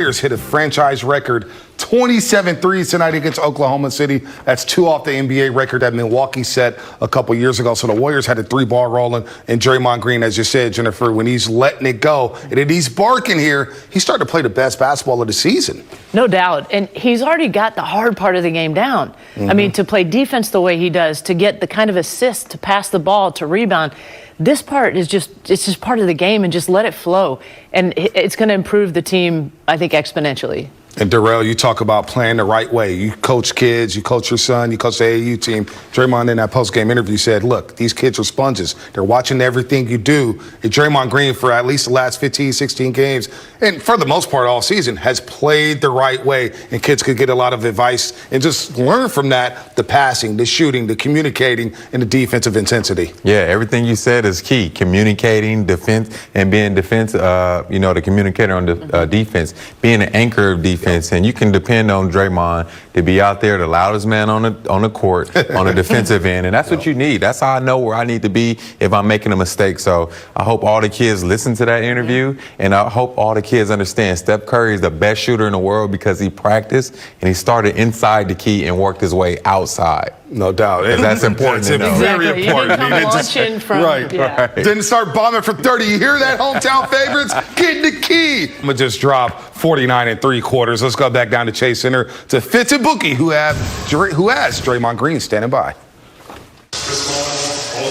Warriors hit a franchise record 27 threes tonight against Oklahoma City. That's 2 off the NBA record that Milwaukee set a couple years ago. So the Warriors had a 3-ball rolling. And Draymond Green, as you said, Jennifer, when he's letting it go and then he's barking here, he's starting to play the best basketball of the season. No doubt. And he's already got the hard part of the game down. I mean, to play defense the way he does, to get the kind of assist, to pass the ball, to rebound, this part is it's just part of the game, and just let it flow. And it's going to improve the team, I think, exponentially. And Darrell, you talk about playing the right way. You coach kids, you coach your son, you coach the AAU team. Draymond in that post-game interview said, look, these kids are sponges. They're watching everything you do. And Draymond Green, for at least the last 15, 16 games, and for the most part all season, has played the right way. And kids could get a lot of advice and just learn from that, the passing, the shooting, the communicating, and the defensive intensity. Yeah, everything you said is key. Communicating, defense, and being defense, the communicator on the defense, being an anchor of defense. And you can depend on Draymond to be out there, the loudest man on the court, on the defensive end. And that's what you need. That's how I know where I need to be if I'm making a mistake. So I hope all the kids listen to that interview, and I hope all the kids understand Steph Curry is the best shooter in the world because he practiced and he started inside the key and worked his way outside. No doubt. That's important to know. Very Exactly. important. You didn't come launching from, right. Didn't start bombing from 30. You hear that, hometown favorites? Get in the key. I'm going to just drop 49 3/4. Let's go back down to Chase Center to Fitz and Bookie, who has Draymond Green standing by.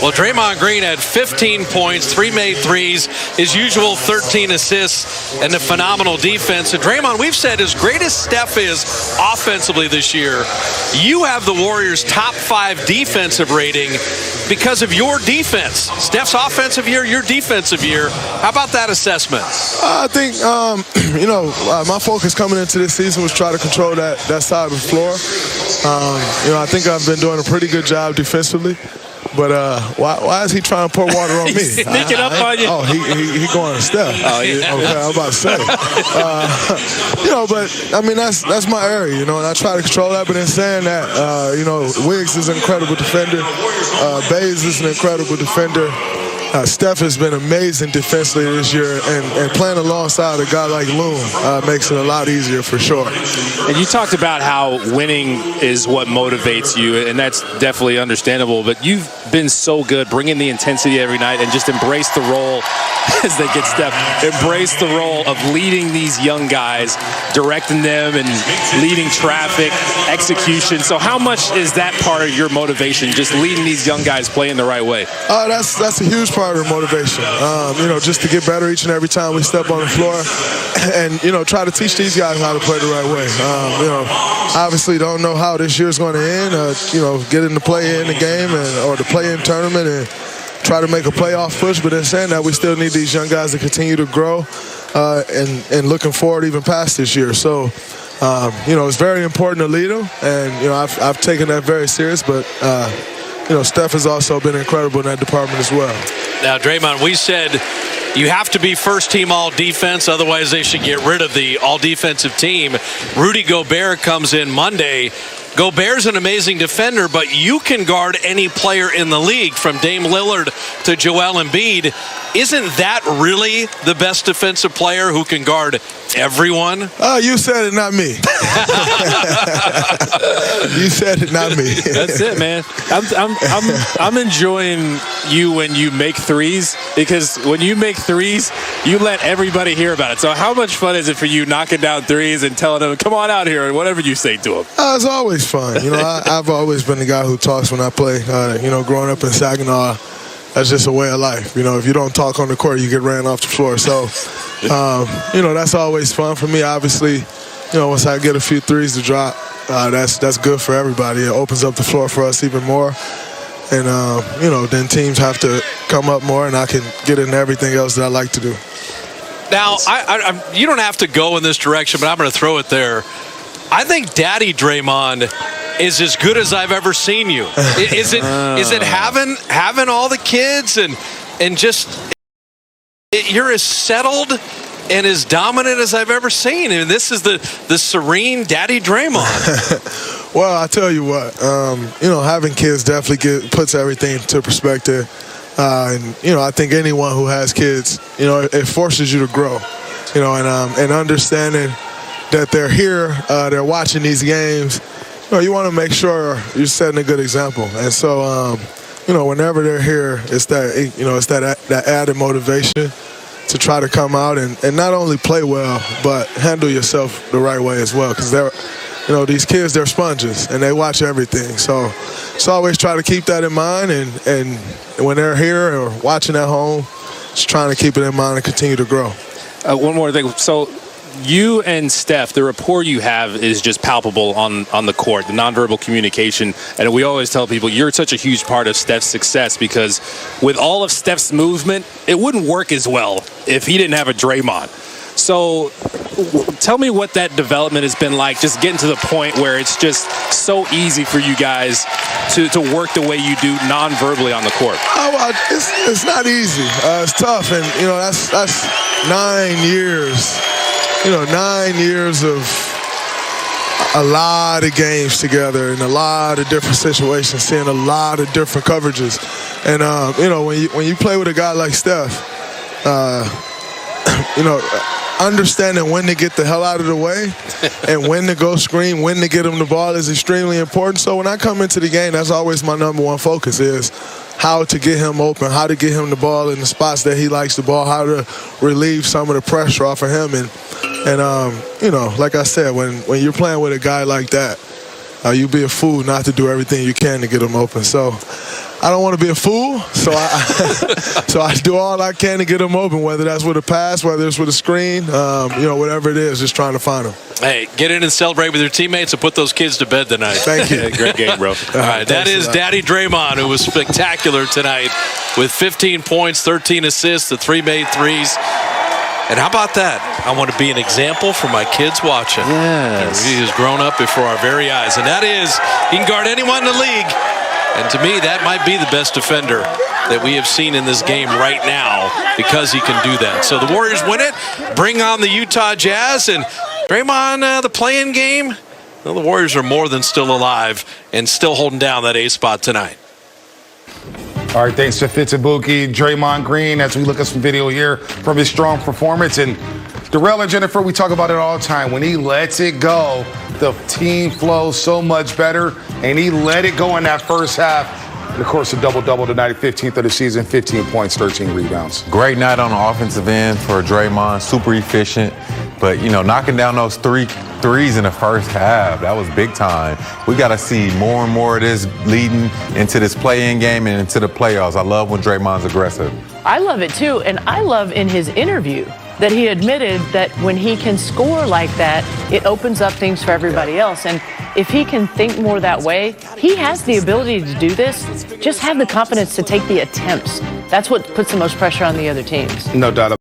Well, Draymond Green had 15 points, 3 made threes, his usual 13 assists, and a phenomenal defense. And Draymond, we've said, as great as Steph is offensively this year, you have the Warriors' top 5 defensive rating because of your defense. Steph's offensive year, your defensive year. How about that assessment? I think, my focus coming into this season was try to control that side of the floor. I think I've been doing a pretty good job defensively. But why is he trying to pour water on me? He's sneaking up on you. Oh, he going to Steph. Oh, yeah. Okay, I'm about to say. But I mean that's my area, and I try to control that. But in saying that, Wiggs is an incredible defender. Bays is an incredible defender. Steph has been amazing defensively this year, and playing alongside a guy like Loon makes it a lot easier for sure. And you talked about how winning is what motivates you, and that's definitely understandable, but you've been so good bringing the intensity every night and just embrace the role, as they get Steph, embrace the role of leading these young guys, directing them and leading traffic, execution. So how much is that part of your motivation, just leading these young guys playing the right way? That's a huge part of the motivation, just to get better each and every time we step on the floor and, try to teach these guys how to play the right way. Obviously don't know how this year's going to end, get in the play in the game or the play-in tournament and try to make a playoff push, but in saying that, we still need these young guys to continue to grow and looking forward even past this year. So, it's very important to lead them, and, I've taken that very serious, but Steph has also been incredible in that department as well. Now, Draymond, we said you have to be first-team all-defense, otherwise they should get rid of the all-defensive team. Rudy Gobert comes in Monday. Gobert's an amazing defender, but you can guard any player in the league, from Dame Lillard to Joel Embiid. Isn't that really the best defensive player who can guard everyone? You said it, not me. You said it, not me. That's it, man. I'm enjoying you when you make threes, because when you make threes, you let everybody hear about it. So how much fun is it for you knocking down threes and telling them, come on out here, and whatever you say to them? It's always fun. I've always been the guy who talks when I play. Growing up in Saginaw, that's just a way of life. If you don't talk on the court, you get ran off the floor. So, that's always fun for me. Obviously, once I get a few threes to drop, that's good for everybody. It opens up the floor for us even more. And, then teams have to come up more, and I can get into everything else that I like to do. Now, you don't have to go in this direction, but I'm going to throw it there. I think Daddy Draymond is as good as I've ever seen you. Is it having all the kids and just you're as settled and as dominant as I've ever seen? And this is the serene Daddy Draymond. Well, I tell you what, having kids definitely puts everything into perspective. I think anyone who has kids, it forces you to grow, and understanding that they're here, they're watching these games, you want to make sure you're setting a good example. And so, whenever they're here, it's that added motivation to try to come out and not only play well, but handle yourself the right way as well. Because these kids, they're sponges and they watch everything. So always try to keep that in mind. And when they're here or watching at home, just trying to keep it in mind and continue to grow. One more thing. So you and Steph, the rapport you have is just palpable on the court, the nonverbal communication. And we always tell people you're such a huge part of Steph's success because with all of Steph's movement, it wouldn't work as well if he didn't have a Draymond. So tell me what that development has been like, just getting to the point where it's just so easy for you guys to work the way you do non-verbally on the court. Oh, well, it's not easy. It's tough. And, that's 9 years. 9 years of a lot of games together in a lot of different situations, seeing a lot of different coverages. And, when you play with a guy like Steph, understanding when to get the hell out of the way and when to go screen, when to get him the ball is extremely important. So when I come into the game, that's always my number one focus is how to get him open, how to get him the ball in the spots that he likes the ball, how to relieve some of the pressure off of him. And like I said, when you're playing with a guy like that, you'd be a fool not to do everything you can to get him open. So I don't want to be a fool, so I do all I can to get him open, whether that's with a pass, whether it's with a screen, whatever it is, just trying to find him. Hey, get in and celebrate with your teammates and put those kids to bed tonight. Thank you. Great game, bro. All right, that is Daddy Draymond, who was spectacular tonight with 15 points, 13 assists, the 3 made threes. And how about that? I want to be an example for my kids watching. Yes. He has grown up before our very eyes. And that is, he can guard anyone in the league. And to me, that might be the best defender that we have seen in this game right now because he can do that. So the Warriors win it, bring on the Utah Jazz, and Draymond, the play-in game. Well, the Warriors are more than still alive and still holding down that A spot tonight. All right, thanks to Fitzabuki, Draymond Green, as we look at some video here from his strong performance. And Darrell and Jennifer, we talk about it all the time. When he lets it go, the team flows so much better, and he let it go in that first half. And of course, a double-double tonight, 15th of the season, 15 points, 13 rebounds. Great night on the offensive end for Draymond, super efficient. But, knocking down those threes in the first half, that was big time. We got to see more and more of this leading into this play-in game and into the playoffs. I love when Draymond's aggressive. I love it too, and I love in his interview that he admitted that when he can score like that, it opens up things for everybody else. And if he can think more that way, he has the ability to do this. Just have the confidence to take the attempts. That's what puts the most pressure on the other teams. No doubt about it.